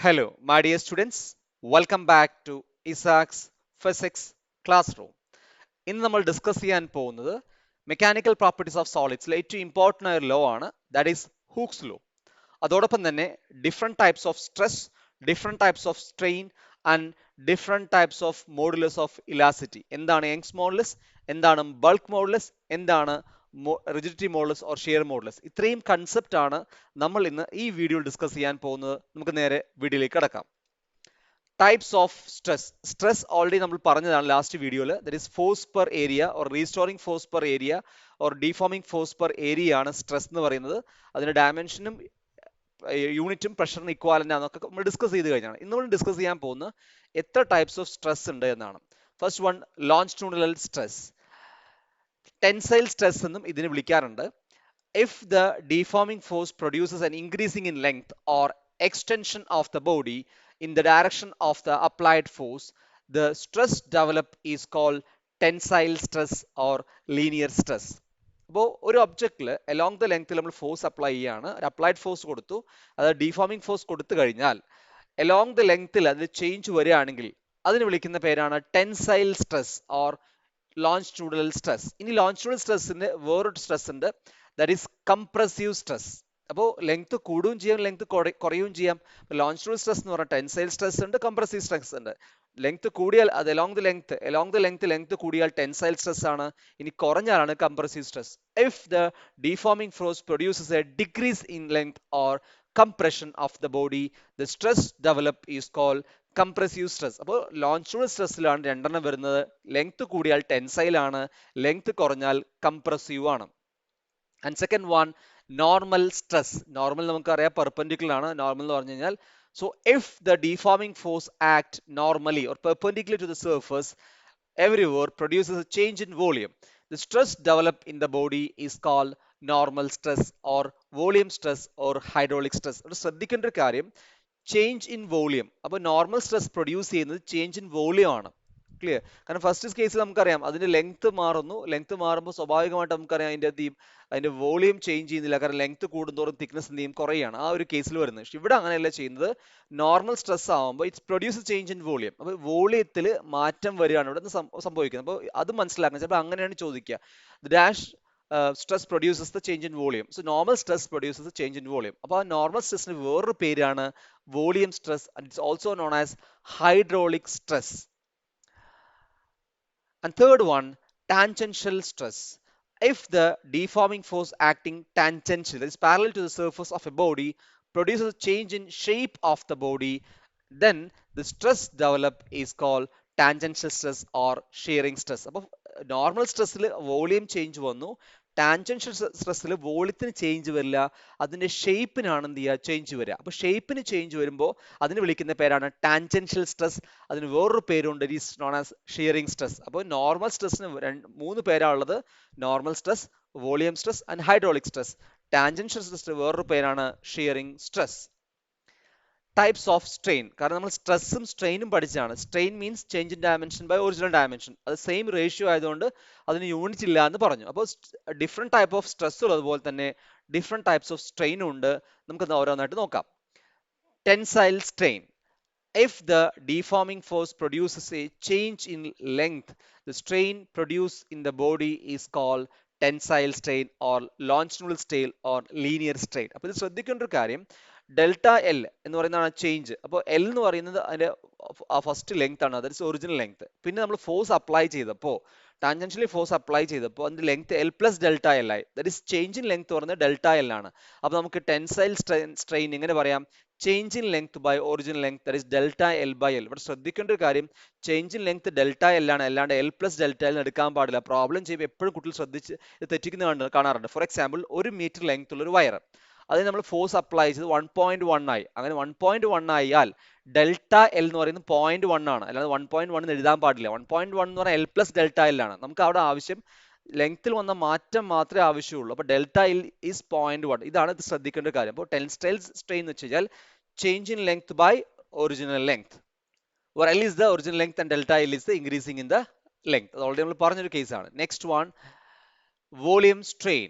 Hello, my dear students. Welcome back to Isaac's Physics Classroom. ഇന്ന് നമ്മൾ discuss ചെയ്യാൻ പോകുന്നത് മെക്കാനിക്കൽ പ്രോപ്പർട്ടീസ് ഓഫ് സോളിഡ്സിലെ ഏറ്റവും ഇമ്പോർട്ടൻ്റ് ആയ ലോ ആണ്, ദാറ്റ് ഈസ് ഹൂക്സ് ലോ. അതോടൊപ്പം തന്നെ different types of stress, different types of strain and different types of modulus of elasticity. എന്താണ് യങ്സ് മോഡുലസ്, എന്താണ് ബൾക്ക് മോഡുലസ്, എന്താണ് rigidity modulus or shear modulus. ഇത്രയും concept ആണ് നമ്മൾ ഇന്ന് ഈ വീഡിയോയിൽ ഡിസ്കസ് ചെയ്യാൻ പോകുന്നത്. നമുക്ക് നേരെ വീഡിയോയിലേക്ക് കടക്കാം. Types of stress. Stress already നമ്മൾ പറഞ്ഞതാണ് ലാസ്റ്റ് വീഡിയോയിൽ. That is force per area or restoring force per area or deforming force per area ആണ് സ്ട്രെസ് എന്ന് പറയുന്നത്. അതിന്റെ ഡയമെൻഷനും യൂണിറ്റും പ്രഷറിന് ഇക്വാലന്റ് ആണെന്നൊക്കെ നമ്മൾ ഡിസ്കസ് ചെയ്ത് കഴിഞ്ഞാണ്. ഇന്ന് നമ്മൾ ഡിസ്കസ് ചെയ്യാൻ പോകുന്നത് എത്ര ടൈപ്സ് ഓഫ് സ്ട്രെസ് ഉണ്ട് എന്നാണ്. First one, longitudinal stress. Tensile stress എന്നും ഇതിനെ വിളിക്കാറുണ്ട്. If the deforming force produces an increasing in length or extension of the body in the direction of the applied force, the stress developed is called tensile stress or linear stress. അപ്പോൾ ഒരു ഒബ്ജക്റ്റിൽ along the ലെങ്ത്തിൽ നമ്മൾ force apply ചെയ്യുകയാണ്, ഒരു applied force കൊടുത്തു, അത് deforming force കൊടുത്തു കഴിഞ്ഞാൽ അലോങ് ദ ലെങ്ത്തിൽ അതിൽ ചേഞ്ച് വരികയാണെങ്കിൽ അതിന് വിളിക്കുന്ന പേരാണ് tensile stress or longitudinal stress. ഇനി ലോഞ്ചിറ്റ്യൂഡിനൽ സ്ട്രെസ്സിന്റെ വേറൊരു സ്ട്രെസ് ഉണ്ട്, ദാറ്റ് ഈസ് കംപ്രസീവ് സ്ട്രെസ്. അപ്പോൾ ലെങ്ത് കൂടുകയും ചെയ്യാം, ലെങ്ത് കുറയുകയും ചെയ്യാം. ലോഞ്ചിറ്റ്യൂഡിനൽ സ്ട്രെസ് എന്ന് പറഞ്ഞാൽ ടെൻസൈൽ സ്ട്രെസ് ഉണ്ട്, കംപ്രസീവ് സ്ട്രെസ് ഉണ്ട്. ലെങ്ത് കൂടിയാൽ അത് അലോങ് ദ ലെങ്ത് കൂടിയാൽ ടെൻസൈൽ സ്ട്രെസ് ആണ്, ഇനി കുറഞ്ഞാലാണ് compressive stress. If the deforming force produces a decrease in length or compression of the body, the stress developed is called compressive stress. അപ്പോൾ longitudinal സ്ട്രെസ്സിലാണ് രണ്ടെണ്ണം വരുന്നത്. ലെങ്ത് കൂടിയാൽ ടെൻസൈൽ ആണ്, length കുറഞ്ഞാൽ കംപ്രസീവ് ആണ്. And second one, normal stress. Normal നമുക്കറിയാം perpendicular ആണ്. Normal എന്ന് പറഞ്ഞു കഴിഞ്ഞാൽ, so if the deforming force act normally or perpendicular to the surface everywhere produces a change in volume, the stress developed in the body is called normal stress or volume stress or hydraulic stress. ഒരു ശ്രദ്ധിക്കേണ്ട ഒരു കാര്യം, change in volume. അപ്പോൾ normal stress produce ചെയ്യുന്നത് change in volume ആണ്. Clear? കാരണം first കേസിൽ നമുക്കറിയാം അതിന്റെ ലെങ്ത് മാറുന്നു, ലെങ്ത് മാറുമ്പോൾ സ്വാഭാവികമായിട്ട് നമുക്കറിയാം അതിന്റെ വോളിയം ചേഞ്ച് ചെയ്യുന്നില്ല, കാരണം ലെങ്ത് കൂടുന്തോറും തിക്നെസ് എന്ത് ചെയ്യും, കുറയാണ്. ആ ഒരു കേസിൽ വരുന്നത്. പക്ഷെ ഇവിടെ അങ്ങനെയല്ല ചെയ്യുന്നത്. നോർമൽ സ്ട്രെസ് ആകുമ്പോൾ it's produce change in volume. അപ്പോൾ വോളിയത്തിൽ മാറ്റം വരികയാണ് ഇവിടെ സംഭവിക്കുന്നത്. അപ്പോൾ അത് മനസ്സിലാക്കണം. ചിലപ്പോൾ അങ്ങനെയാണ് ചോദിക്കുക, dash stress produces the change in volume. So normal stress produces the change in volume. അപ്പോൾ normal stressന് വേറൊരു പേരാണ് volume stress, and it's also known as hydraulic stress. And third one, tangential stress. If the deforming force acting tangentially, that is parallel to the surface of a body, produces a change in shape of the body, then the stress developed is called tangential stress or shearing stress. അപ്പോൾ normal സ്ട്രെസ്സിൽ volume change വന്നു, tangential സ്ട്രെസ്സിൽ വോളിയത്തിന് change വരില്ല, അതിന്റെ ഷേപ്പിനാണ് എന്ത് ചെയ്യുക, change വരിക. അപ്പോൾ ഷേപ്പിന് change വരുമ്പോൾ അതിന് വിളിക്കുന്ന പേരാണ് ടാൻജൻഷ്യൽ സ്ട്രെസ്. അതിന് വേറൊരു പേരുണ്ട്, it is known as shearing stress. അപ്പോൾ നോർമൽ സ്ട്രെസ്സിന് മൂന്ന് പേരാണുള്ളത്, normal stress, volume stress and hydraulic stress. Tangential സ്ട്രെസ്സിന് വേറൊരു പേരാണ് shearing stress. Types of strain. കാരണം നമ്മൾ സ്ട്രെസ്സും സ്ട്രെയിനും പഠിച്ചാണ്. Strain means change in dimension by original dimension. അത് സെയിം റേഷ്യോ ആയതുകൊണ്ട് അതിന് യൂണിറ്റ് ഇല്ല എന്ന് പറഞ്ഞു. അപ്പോൾ ഡിഫറെന്റ് ടൈപ്പ് ഓഫ് സ്ട്രെസ് ഉള്ളതുപോലെ തന്നെ ഡിഫറെന്റ് ടൈപ്സ് ഓഫ് സ്ട്രെയിനും ഉണ്ട്. നമുക്ക് ഓരോന്നായിട്ട് നോക്കാം. Tensile strain. If the deforming force produces a change in length, the strain produced in the body is called tensile strain or longitudinal strain or linear strain. അപ്പോൾ ഇത് ശ്രദ്ധിക്കേണ്ട ഒരു കാര്യം, ഡെൽറ്റ എൽ എന്ന് പറയുന്നതാണ് ചേഞ്ച്. അപ്പോൾ എൽ എന്ന് പറയുന്നത് അതിന്റെ ഫസ്റ്റ് ലെങ്ത് ആണ്, അതായത് ഒറിജിനൽ ലെങ്ത്. പിന്നെ നമ്മൾ ഫോഴ്സ് അപ്ലൈ ചെയ്തപ്പോൾ, ടാൻജൻഷ്യലി ഫോഴ്സ് അപ്ലൈ ചെയ്തപ്പോൾ അതിന്റെ length L plus delta L ആയി. That is change in length പറയുന്നത് ഡെൽറ്റ എൽ ആണ്. അപ്പോൾ നമുക്ക് ടെൻസൈൽ സ്ട്രെയിൻ എങ്ങനെ പറയാം, change in length by original length, that is delta L by L. ഇവിടെ ശ്രദ്ധിക്കേണ്ട ഒരു കാര്യം, change in length delta L ആണ്, അല്ലാണ്ട് എൽ പ്ലസ് ഡെൽറ്റ എൽ എടുക്കാൻ പാടില്ല. പ്രോബ്ലം ചെയ്യുമ്പോൾ എപ്പോഴും കുട്ടികൾ ശ്രദ്ധിച്ച് ഇത് തെറ്റിക്കുന്ന കാണാറുണ്ട്. ഫോർ എക്സാമ്പിൾ, 1 മീറ്റർ ലെങ്ത് ഉള്ള ഒരു വയർ, അതിന് നമ്മൾ ഫോഴ്സ് അപ്ലൈ ചെയ്ത് 1.1 ആയി. അങ്ങനെ 1.1 ആയാൽ ഡെൽറ്റ എൽ എന്ന് പറയുന്നത് 0.1 ആണ്, അല്ലാതെ 1.1 എഴുതാൻ പാടില്ല. 1.1 എന്ന് പറഞ്ഞാൽ എൽ പ്ലസ് ഡെൽറ്റ എൽ ആണ്. നമുക്ക് അവിടെ ആവശ്യം ലെങ്ത്തിൽ വന്ന മാറ്റം മാത്രമേ ആവശ്യമുള്ളൂ. അപ്പോൾ ഡെൽറ്റ എൽ ഈസ് 0.1. ഇതാണ് ഇത് ശ്രദ്ധിക്കേണ്ട കാര്യം. അപ്പോൾ ടെൻസൈൽ സ്ട്രെയിൻ എന്ന് വെച്ച് കഴിഞ്ഞാൽ change in length by original length, or L is the original length and delta L is the increasing in the length. അത് ഓൾറെഡി നമ്മൾ പറഞ്ഞൊരു കേസാണ്. Next one, volume strain.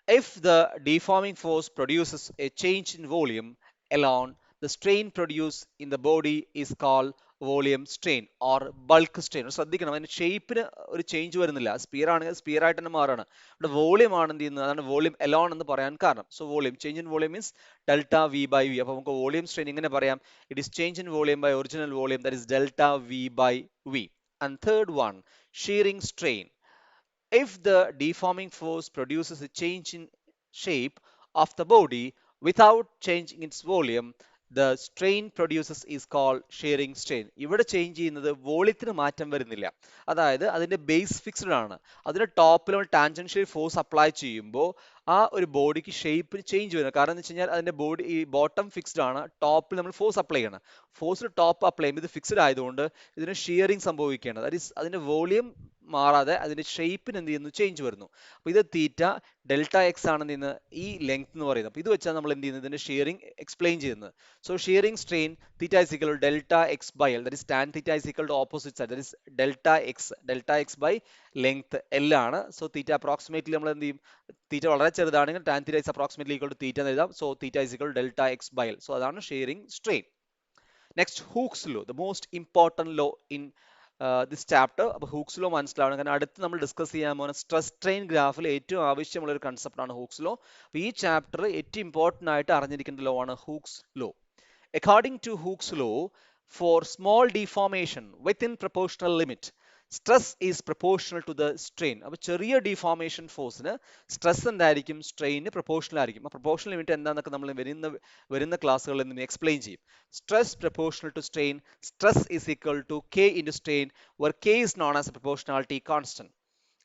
If the deforming force produces a change in volume along the strain produced in the body is called volume strain or bulk strain. ശ്രദ്ധിക്കണം, അതിന്റെ ഷേപ്പിന് ഒരു change വരുന്നില്ല. Sphere ആണെങ്കിൽ sphere ആയിട്ട് തന്നെ മാറാണ്. ഇവിടെ വോളിയം ആണ് എന്ത് ചെയ്യുന്നത്, അതാണ് വോളിയം എലോൺ എന്ന് പറയാൻ കാരണം. So volume change in volume means delta V by V. അപ്പോൾ നമുക്ക് വോളിയം സ്ട്രെയിൻ ഇങ്ങനെ പറയാം, it is change in volume by original volume, that is delta V by V. And third one, shearing strain. If the deforming force produces a change in shape of the body without changing its volume, the strain produces is called shearing strain. ഇവിടെ change ചെയ്യുന്നത് വോളിയത്തിന് മാറ്റം വരുന്നില്ല, അതായത് അതിന്റെ base fixed ആണ്. അതിന്റെ ടോപ്പിൽ നമ്മൾ ടാൻജൻഷ്യൽ ഫോഴ്സ് അപ്ലൈ ചെയ്യുമ്പോൾ ആ ഒരു ബോഡിക്ക് ഷേപ്പ് ചേഞ്ച് വരുന്നത്. കാരണം എന്ന് വെച്ച് കഴിഞ്ഞാൽ അതിന്റെ ബോഡി ഈ ബോട്ടം ഫിക്സ്ഡ് ആണ്, ടോപ്പിൽ നമ്മൾ ഫോഴ്സ് അപ്ലൈ ചെയ്യണം. ഫോഴ്സ് ടോപ്പ് അപ്ലൈ ചെയ്യുമ്പോൾ ഇത് ഫിക്സ്ഡ് ആയതുകൊണ്ട് ഇതിന് ഷിയറിംഗ് സംഭവിക്കുകയാണ്. ദാറ്റ് ഈസ് അതിന്റെ വോളിയം മാറാതെ അതിന്റെ ഷേപ്പിന് എന്ത് ചെയ്യുന്നു, ചേഞ്ച് വരുന്നു. അപ്പോൾ ഇത് തീറ്റ ഡെൽറ്റ എക്സ് ആണ് എന്ന് ഈ ലെങ്ത് എന്ന് പറയുന്നത്. അപ്പോൾ ഇത് വെച്ചാൽ നമ്മൾ എന്ത് ചെയ്യുന്നത്, ഇതിന്റെ ഷിയറിംഗ് എക്സ്പ്ലെയിൻ ചെയ്യുന്നത്. So shearing strain theta is equal to delta x by L, that is tan theta is equal to opposite side, that is delta x by length L ആണ്. So theta approximately നമ്മൾ എന്ത് ചെയ്യും, theta വളരെ ചെറുതാണെങ്കിൽ tan theta is approximately equal to theta എന്ന് എഴുതാം. So theta is equal to delta x by L. So അതാണ് shearing strain. Next, Hooke's law, the most important law in this chapter. അപ്പോൾ Hooke's law മനസ്സിലാവണം, കാരണം അടുത്ത് നമ്മൾ discuss ചെയ്യാൻ പോകുന്ന സ്ട്രെസ് സ്ട്രെയിൻ ഗ്രാഫിൽ ഏറ്റവും ആവശ്യമുള്ള ഒരു കൺസെപ്റ്റ് ആണ് ഹൂക്സ് ലോ. അപ്പോൾ ഈ ചാപ്റ്റർ ഏറ്റവും ഇമ്പോർട്ടൻ്റ് ആയിട്ട് അറിഞ്ഞിരിക്കേണ്ട ലോ ആണ് Hooke's law. According to Hooke's law, for small deformation within proportional limit, stress is proportional to the strain. അപ്പോൾ ചെറിയ ഡിഫോർമേഷൻ ഫോഴ്സിന് സ്ട്രെസ് എന്തായിരിക്കും, സ്ട്രെയിന് പ്രൊപ്പോർഷണൽ ആയിരിക്കും. അപ്പോൾ പ്രൊപ്പോർഷണൽ ലിമിറ്റ് എന്താണെന്നൊക്കെ നമ്മൾ വരുന്ന ക്ലാസ്സുകളിൽ നിന്ന് എക്സ്പ്ലെയിൻ ചെയ്യും. Stress proportional to strain, stress is equal to K into strain, where k is known as a proportionality constant.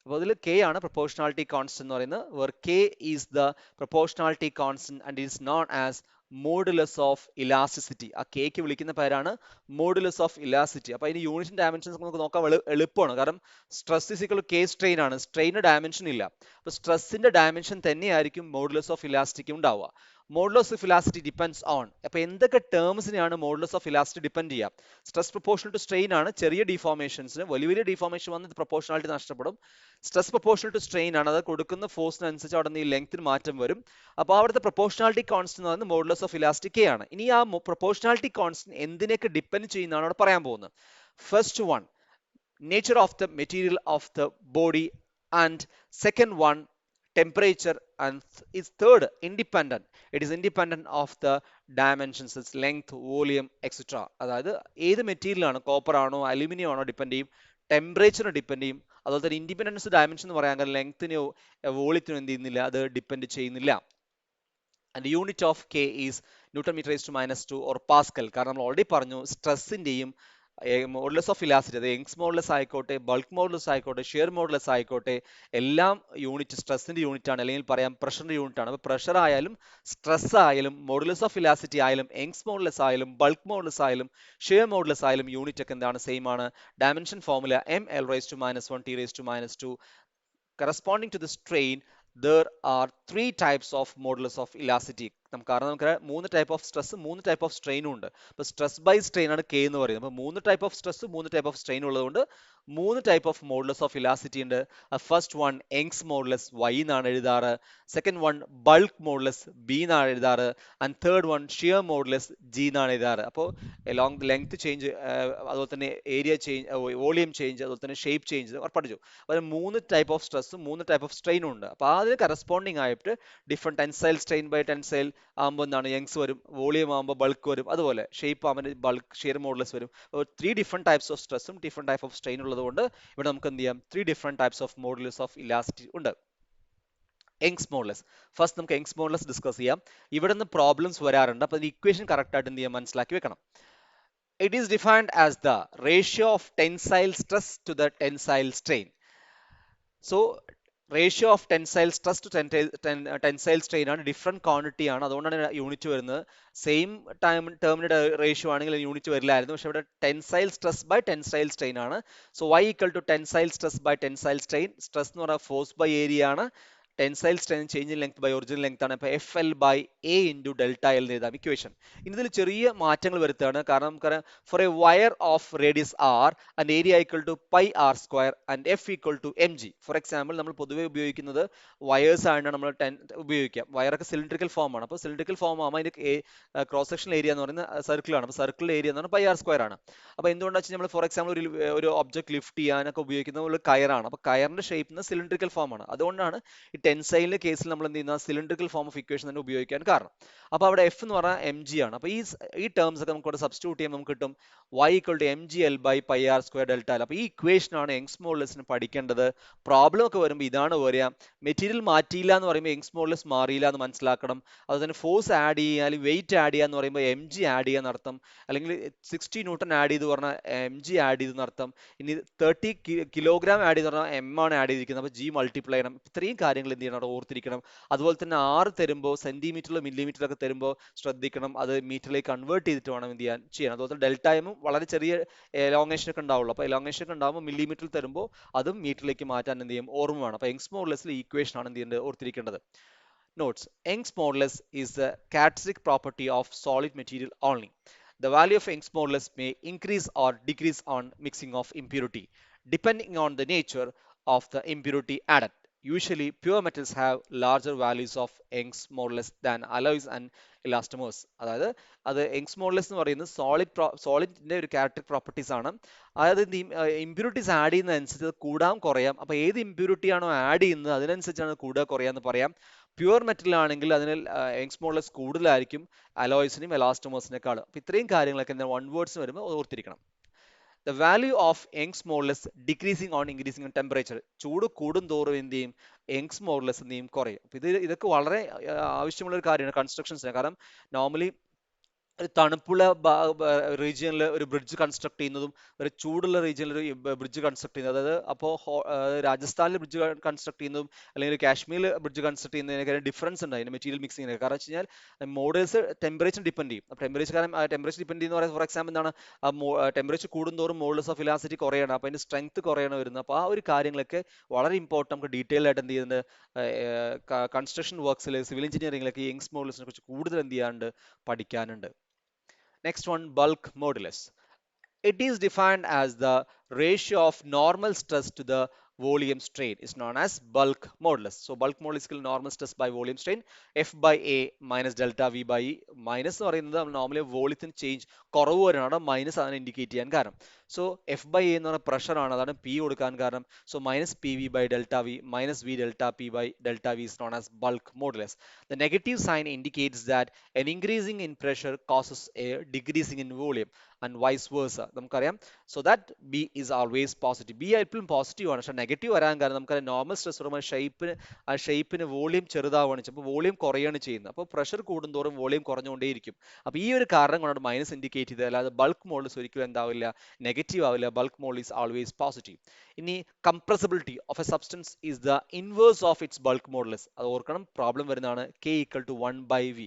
അപ്പോൾ അതിൽ കെ ആണ് പ്രൊപ്പോർഷണാലിറ്റി കോൺസ്റ്റന്റ് എന്ന് പറയുന്നത്, where k is the proportionality constant and is known as modulus of elasticity. ആ cake വിളിക്കുന്ന പേരാണ് modulus of elasticity. അപ്പോൾ അതിന് യൂണിറ്റ് ഡയമെൻഷൻസ് നമുക്ക് നോക്കാൻ എളുപ്പമാണ്, കാരണം stress is equal to K strain ആണ്, സ്ട്രെയിന് ഡയമെൻഷൻ ഇല്ല. അപ്പോൾ സ്ട്രെസ്സിന്റെ ഡയമെൻഷൻ തന്നെയായിരിക്കും മോഡുലസ് ഓഫ് ഇലാസ്റ്റിസിറ്റി ഉണ്ടാവുക. Modulus of elasticity depends on, അപ്പോൾ എന്തൊക്കെ ടേംസിനെയാണ് മോഡുലസ് ഓഫ് ഇലാസ്റ്റിസിറ്റി ഡിപ്പെൻഡ് ചെയ്യുക. സ്ട്രെസ് പ്രൊപ്പോർഷണൽ ടു സ്ട്രെയിൻ ആണ്, ചെറിയ ഡിഫോർമേഷൻസിന്. വലിയ വലിയ ഡിഫോർമേഷൻ വന്ന് പ്രൊപ്പോർഷണാലിറ്റി നഷ്ടപ്പെടും. സ്ട്രെസ് പ്രൊപ്പോർഷണൽ ടു സ്ട്രെയിൻ ആണ്, അത് കൊടുക്കുന്ന ഫോഴ്സിനനുസരിച്ച് അവിടെ നിന്ന് ഈ ലെങ്ത്തിന് മാറ്റം വരും. അപ്പോൾ അവിടുത്തെ പ്രൊപ്പോർഷണാലിറ്റി കോൺസ്റ്റന്റ് എന്ന് പറയുന്നത് മോഡുലസ് ഓഫ് ഇലാസ്റ്റിക് കെ ആണ്. ഇനി ആ പ്രൊപ്പോർഷണാലിറ്റി കോൺസ്റ്റന്റ് എന്തിനൊക്കെ ഡിപ്പെൻഡ് ചെയ്യുന്നതാണ് അവിടെ പറയാൻ പോകുന്നത്. First one, nature of the material of the body, and second one, temperature, and is third, independent. It is independent of the dimensions, its length, volume, etc. അതായത് ഏത് മെറ്റീരിയൽ ആണ്, copper ആണോ aluminium ആണോ depend ചെയ്യും, ടെമ്പറേച്ചറിനെ depend ചെയ്യും. അതുപോലെ തന്നെ independence dimension എന്ന് പറയാൻ കാരണം ലെങ്ത്തിനോ വോളിയത്തിനോ എന്ത് ചെയ്യുന്നില്ല, അത് ഡിപ്പെൻഡ് ചെയ്യുന്നില്ല. And the unit of K is Newton meter raised to -2 or Pascal. കാരണം നമ്മൾ ഓൾറെഡി പറഞ്ഞു സ്ട്രെസ്സിന്റെയും മോഡുലസ് ഓഫ് ഇലാസ്റ്റിസിറ്റി, അത് യങ്സ് മോഡുലസ് ആയിക്കോട്ടെ, ബൾക്ക് മോഡുലസ് ആയിക്കോട്ടെ, ഷിയർ മോഡുലസ് ആയിക്കോട്ടെ, എല്ലാം യൂണിറ്റ് സ്ട്രെസ്സിന്റെ യൂണിറ്റ് ആണ്, അല്ലെങ്കിൽ പറയാം പ്രഷറിന്റെ യൂണിറ്റ് ആണ്. അപ്പോൾ പ്രഷർ ആയാലും സ്ട്രെസ് ആയാലും മോഡുലസ് ഓഫ് ഇലാസ്റ്റിസിറ്റി ആയാലും യങ്സ് മോഡുലസ് ആയാലും ബൾക്ക് മോഡുലസ് ആയാലും ഷിയർ മോഡുലസ് ആയാലും യൂണിറ്റ് ഒക്കെ എന്താണ്, സെയിം ആണ്. Dimension formula ml raised to -1 t raised to -2. Corresponding to the strain, there are three types of modulus of elasticity. നമുക്ക് മൂന്ന് type of stress, മൂന്ന് type of സ്ട്രെയിനും ഉണ്ട്. അപ്പോൾ സ്ട്രെസ് ബൈ സ്ട്രെയിൻ ആണ് കെ എന്ന് പറയുന്നത്. അപ്പോൾ മൂന്ന് ടൈപ്പ് ഓഫ് സ്ട്രെസ്, മൂന്ന് ടൈപ്പ് ഓഫ് സ്ട്രെയിൻ ഉള്ളതുകൊണ്ട് മൂന്ന് type of modulus of elasticity ഉണ്ട്. First one Young's modulus Y എന്നാണ് എഴുതാറ്, second one bulk modulus B എന്നാണ് എഴുതാറ്, and third one shear modulus G എന്നാണ് എഴുതാറ്. അപ്പോൾ ലോങ് ലെങ്ത് ചേഞ്ച്, അതുപോലെ തന്നെ ഏരിയ ചേഞ്ച്, വോളിയം ചേഞ്ച്, അതുപോലെ തന്നെ ഷേപ്പ് ചേഞ്ച് പഠിച്ചു. അപ്പോൾ മൂന്ന് ടൈപ്പ് ഓഫ് സ്ട്രെസ്സും മൂന്ന് ടൈപ്പ് ഓഫ് സ്ട്രെയിനും ഉണ്ട്. അപ്പോൾ അതിന് കറസ്പോണ്ടിങ് ആയിട്ട് different tensile strain by tensile ആകുമ്പോൾ എന്താണ് യങ്സ് വരും, വോളിയം ആകുമ്പോൾ ബൾക്ക് വരും, അതുപോലെ ഷേപ്പ് ആകുമ്പോൾ ബൾക്ക് ഷിയർ മോഡുലസ് വരും. അപ്പോൾ 3 ഡിഫറെന്റ് ടൈപ്സ് ഓഫ് സ്ട്രെസ്സും ഡിഫറെന്റ് ടൈപ്പ് ഓഫ് സ്ട്രെയിൻ ഉള്ളതുകൊണ്ട് ഇവിടെ നമുക്ക് എന്ത് ചെയ്യാം, 3 different types of modulus of elasticity ഉണ്ട്. യങ്സ് മോഡുലസ്, ഫസ്റ്റ് നമുക്ക് യങ്സ് മോഡുലസ് ഡിസ്കസ് ചെയ്യാം. ഇവിടെ നിന്ന് പ്രോബ്ലംസ് വരാറുണ്ട്, അപ്പോൾ ഇക്വേഷൻ കറക്റ്റ് ആയിട്ട് എന്ത് ചെയ്യാൻ മനസ്സിലാക്കി വെക്കണം. It is defined as the ratio of tensile stress to the tensile strain. So ratio of tensile stress to tensile strain ആണ്, ഡിഫറെന്റ് ക്വാണ്ടിറ്റി ആണ്, അതുകൊണ്ടാണ് യൂണിറ്റ് വരുന്നത്. സെയിം ടേമിന്റെ റേഷ്യോ ആണെങ്കിൽ യൂണിറ്റ് വരില്ലായിരുന്നു, പക്ഷെ ഇവിടെ tensile stress by tensile strain ആണ്. So y equal to tensile stress by tensile strain. Stress എന്ന് പറഞ്ഞാൽ ഫോഴ്സ് ബൈ ഏരിയ ആണ്, tensile strain change in length by original length ആണ്. അപ്പോൾ F L by A into delta L എന്ന് എഴുതാം equation. ഇതിൽ ചെറിയ മാറ്റങ്ങൾ വരുത്തുകയാണ്. കാരണം നമുക്കറിയാം for a wire of radius R and area equal to pi R square and F equal to M G. For example നമ്മൾ പൊതുവെ ഉപയോഗിക്കുന്നത് വയേഴ്സ് ആണ് നമ്മൾ ഉപയോഗിക്കാം. വയറൊക്കെ സിലിണ്ടറിക്കൽ ഫോം ആണ്. അപ്പോൾ സിലിണ്ടറിക്കൽ ഫോം ആകുമ്പോൾ അതിന്റെ ക്രോസ് സെക്ഷൻ ഏരിയ എന്ന് പറയുന്നത് സർക്കിൾ ആണ്. അപ്പോൾ സർക്കിൾ ഏരിയ എന്ന് പറഞ്ഞാൽ പൈ ആർ സ്ക്വയർ ആണ്. അപ്പോൾ എന്തുകൊണ്ടാണെന്ന് വെച്ചാൽ നമ്മൾ ഫോർ എക്സാമ്പിൾ ഒരു ഒബ്ജക്ട് ലിഫ്റ്റ് ചെയ്യാനൊക്കെ ഉപയോഗിക്കുന്ന ഒരു കയറാണ്. അപ്പോൾ കയറിന്റെ ഷേപ്പ് സിലിണ്ടറിക്കൽ ഫോം ആണ്. അതുകൊണ്ടാണ് ഈ ടെൻസൈലിന്റെ കേസിൽ നമ്മൾ എന്ത് ചെയ്യുന്ന സിലിണ്ടറിക്കൽ ഫോം ഓഫ് ഇക്വേഷൻ തന്നെ ഉപയോഗിക്കാൻ കാരണം. അപ്പോൾ അവിടെ എഫ് എന്ന് പറഞ്ഞാൽ എം ജി ആണ്. അപ്പോൾ ഈ ടേംസ് ഒക്കെ നമുക്ക് ഇവിടെ സബ്സ്റ്റിറ്റ്യൂട്ട് ചെയ്യുമ്പോൾ നമുക്ക് കിട്ടും y equal to mgl by pi r square delta L. അപ്പോൾ ഈ ഇക്വേഷൻ ആണ് യങ്സ് മോഡുലസിന് പഠിക്കേണ്ടത്. പ്രോബ്ലം ഒക്കെ വരുമ്പോൾ ഇതാണ് വരിക. മെറ്റീരിയൽ മാറ്റിയില്ല എന്ന് പറയുമ്പോൾ യങ്സ് മോഡുലസ് മാറിയില്ല എന്ന് മനസ്സിലാക്കണം. അതുപോലെ ഫോഴ്സ് ആഡ് ചെയ്യുക അല്ലെങ്കിൽ വെയിറ്റ് ആഡ് ചെയ്യുക എന്ന് പറയുമ്പോൾ എം ജി ആഡ് ചെയ്യുക എന്നർത്ഥം. അല്ലെങ്കിൽ 60 ന്യൂട്ടൺ ആഡ് ചെയ്ത് പറഞ്ഞാൽ എം ജി ആഡ് ചെയ്തെന്നർത്ഥം. ഇനി 30 കിലോഗ്രാം ആഡ് ചെയ്ത് പറഞ്ഞാൽ എം ആണ് ആഡ് ചെയ്തിരിക്കുന്നത്. അപ്പോൾ ജി മൾട്ടിപ്ലൈ ചെയ്യണം. ഇത്രയും കാര്യങ്ങൾ എന്ത് ചെയ്യണം അവിടെ ഓർത്തിരിക്കണം. അതുപോലെ തന്നെ ആറ് തരുമ്പോൾ സെന്റിമീറ്ററിലോ മില്ലിമീറ്ററിലൊക്കെ തരുമ്പോൾ ശ്രദ്ധിക്കണം. അത് മീറ്ററിലേക്ക് കൺവേർട്ട് ചെയ്തിട്ട് വേണം എന്ത് ചെയ്യാൻ. അതുപോലെ ഡെൽറ്റ എമ്മും വളരെ ചെറിയ എലോങ്ങേഷൻ ഒക്കെ ഉണ്ടാവുള്ളൂ. അപ്പോൾ എലോങ്ങേഷൻ ഒക്കെ ഉണ്ടാകുമ്പോൾ മില്ലിമീറ്ററിൽ തരുമ്പോൾ അതും മീറ്ററിലേക്ക് മാറ്റാൻ എന്ത് ചെയ്യും ഓർമ്മ വേണം. അപ്പോൾ യങ്സ് മോഡുലസിൽ ഈ ഇക്വേഷൻ ആണ് എന്ത് ചെയ്യേണ്ടത് ഓർത്തിരിക്കേണ്ടത്. Notes: Young's modulus is the characteristic property of solid material only. The value of Young's modulus may increase or decrease on mixing of impurity, depending on the nature of the impurity added. Usually, pure metals have larger values of Young's modulus than alloys and elastomers. അതായത് അത് Young's modulus എന്ന് പറയുന്നത് സോളിഡിന്റെ ഒരു ക്യാരക്ടറിക് properties ആണ്. അതായത് impurities add ചെയ്യുന്നതനുസരിച്ച് കൂടാം കുറയാം. അപ്പോൾ ഏത് ഇമ്പ്യൂരിറ്റി ആണോ ആഡ് ചെയ്യുന്നത് അതിനനുസരിച്ചാണ് കൂടുക കുറയാന്ന് പറയാം. പ്യുവർ മെറ്റൽ ആണെങ്കിൽ അതിന് യങ്സ് മോഡുലസ് കൂടുതലായിരിക്കും അലോയ്സിനും എലാസ്റ്റോമേഴ്സിനേക്കാളും. അപ്പോൾ ഇത്രയും കാര്യങ്ങളൊക്കെ വൺ വേർഡ്സ് വരുമ്പോൾ ഓർത്തിരിക്കണം. The value of Young's modulus decreasing on increasing in temperature. ചൂട് കൂടും തോറും എന്ത് ചെയ്യും യങ്സ് മോഡുലസ് എന്ത് ചെയ്യും കുറയും. ഇതൊക്കെ വളരെ ആവശ്യമുള്ള ഒരു കാര്യമാണ് കൺസ്ട്രക്ഷൻസിന്. കാരണം നോർമലി ഒരു തണുപ്പുള്ള റീജിയനിൽ ഒരു ബ്രിഡ്ജ് കൺസ്ട്രക്ട് ചെയ്യുന്നതും ഒരു ചൂടുള്ള റീജിയനിൽ ഒരു ബ്രിഡ്ജ് കൺസ്ട്രക്ട് ചെയ്യുന്നത്, അതായത് അപ്പോൾ രാജസ്ഥാനിൽ ബ്രിഡ്ജ് കൺസ്ട്രക്ട് ചെയ്യുന്നതും അല്ലെങ്കിൽ കാശ്മീരിൽ ബ്രിഡ്ജ് കൺസ്ട്രക്ട് ചെയ്യുന്നതിനൊക്കെ ഡിഫറൻസ് ഉണ്ട് അതിന് മെറ്റീരിയൽ മിക്സിങ്ങിന്. കാരണം വെച്ച് കഴിഞ്ഞാൽ മോഡൽസ് ടെമ്പറേച്ചർ ഡിപ്പെൻഡ് ചെയ്യും. അപ്പോൾ ടെമ്പറേച്ചർ ഡിപ്പെൻഡ് ചെയ്യുന്ന പറയുന്നത് ഫോർ എക്സാമ്പിൾ എന്താണ് ടെമ്പറേച്ചർ കൂടുന്തോറും മോഡൽസ് ഓഫ് ഇലാസ്റ്റിറ്റി കുറയണം. അപ്പോൾ അതിന്റെ സ്ട്രെങ്ത് കുറയണം വരുന്നത്. അപ്പോൾ ആ ഒരു കാര്യങ്ങളൊക്കെ വളരെ ഇമ്പോർട്ടൻറ്റ്. നമുക്ക് ഡീറ്റെയിൽ ആയിട്ട് എന്ത് ചെയ്യുന്നുണ്ട് കൺസ്ട്രക്ഷൻ വർക്ക്സിൽ സിവിൽ എഞ്ചിനീയറിംഗിലൊക്കെ യങ്സ് മോഡൽസിനെ കുറിച്ച് കൂടുതൽ എന്ത് ചെയ്യാനുണ്ട് പഠിക്കാനുണ്ട്. Next one, bulk modulus. It is defined as the ratio of normal stress to the volume strain is known as bulk modulus. So bulk modulus is normal stress by volume strain F by A minus delta V by E. Minus എന്ന് പറയുന്നത് normally വോളിയത്തിന് change കുറവ് വരാനാണ് minus അതിനെ indicate ചെയ്യാൻ കാരണം. So F by A എന്ന് പറഞ്ഞ pressure ആണ്, അതാണ് പി കൊടുക്കാൻ കാരണം. So minus P V by delta V minus V delta P by delta V is known as bulk modulus. The negative sign indicates that an increasing in pressure causes a decreasing in volume and vice versa. നമുക്കറിയാം. So that be is always positive. B എപ്പോഴും positive ആണ്. പക്ഷേ negative വരാൻ കാരണം നമുക്കറിയാം normal stress വരുമ്പോൾ ഷേപ്പിന് volume ചെറുതാവുകയാണ്, അപ്പോൾ volume കുറയാണ് ചെയ്യുന്നത്. അപ്പോൾ പ്രഷർ കൂടുന്തോറും വോളിയം കുറഞ്ഞുകൊണ്ടേയിരിക്കും. അപ്പോൾ ഈ ഒരു കാരണം കൊണ്ടാണ് മൈനസ് ഇൻഡിക്കേറ്റ് ചെയ്തത്. അല്ലാതെ ബൾക്ക് മോഡൽസ് ഒരിക്കലും എന്താവില്ല നെഗറ്റീവ് ആവില്ല. Bulk modulus is always positive. ഇനി compressibility of a substance is the inverse of its bulk modulus. അത് ഓർക്കണം, പ്രോബ്ലം വരുന്നതാണ് K equal to 1 by V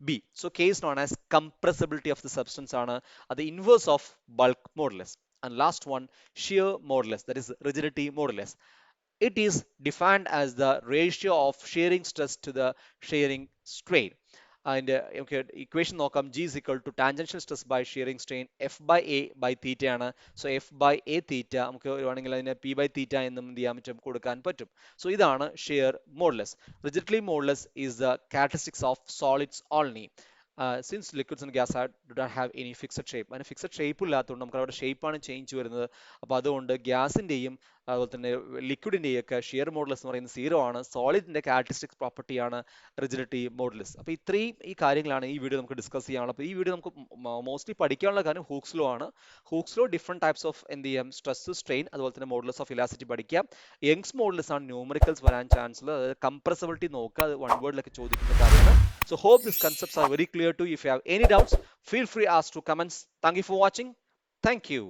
B. So K is known as compressibility of the substance ആണ്. അത് inverse of bulk modulus. And last one, shear modulus, that is rigidity modulus. It is defined as the ratio of shearing stress to the shearing strain. And okay, equation നോക്കാം. G is equal to tangential stress by shearing strain F by A by theta ആണ്. So F by A theta നമുക്ക് വേണമെങ്കിൽ അതിനെ P by theta എന്നും എന്ത് ചെയ്യാൻ പറ്റും കൊടുക്കാൻ പറ്റും. So ഇതാണ് shear modulus. Rigidity modulus is the characteristics of solids only. Since liquids and gas do not have any fixed shape. അതിന് ഫിക്സഡ് ഷേപ്പ് ഇല്ലാത്തതുകൊണ്ട് നമുക്ക് അവിടെ ഷേപ്പാണ് ചേഞ്ച് വരുന്നത്. അപ്പോൾ അതുകൊണ്ട് ഗ്യാസിൻ്റെയും അതുപോലെ തന്നെ ലിക്വിഡിൻ്റെയും ഒക്കെ ഷിയർ മോഡുലസ് എന്ന് പറയുന്നത് 0 ആണ്. സോളിഡിൻ്റെ ക്യാരക്ടറിസ്റ്റിക് പ്രോപ്പർട്ടിയാണ് റിജിഡിറ്റി മോഡുലസ്. അപ്പോൾ ഈ കാര്യങ്ങളാണ് ഈ വീഡിയോ നമുക്ക് ഡിസ്കസ് ചെയ്യാനുള്ളത്. അപ്പോൾ ഈ വീഡിയോ നമുക്ക് മോസ്റ്റ്ലി പഠിക്കാനുള്ള കാര്യം ഹൂക്സ് ലോ ആണ്. Hooke's law different types of എന്ത് ചെയ്യാം സ്ട്രെസ് സ്ട്രെയിൻ അതുപോലെ തന്നെ മോഡുലസ് ഓഫ് ഇലാസ്റ്റിറ്റി പഠിക്കാം. യങ്സ് മോഡുലസ് ആണ് ന്യൂമറിക്കൽസ് വരാൻ ചാൻസ് ഉള്ളത്. അതായത് കംപ്രസിബിലിറ്റി നോക്കുക, അത് വൺ വേർഡിലൊക്കെ ചോദിക്കുന്ന കാര്യമാണ്. So hope these concepts are very clear to you. If you have any doubts, feel free to ask to comments. Thank you for watching. Thank you.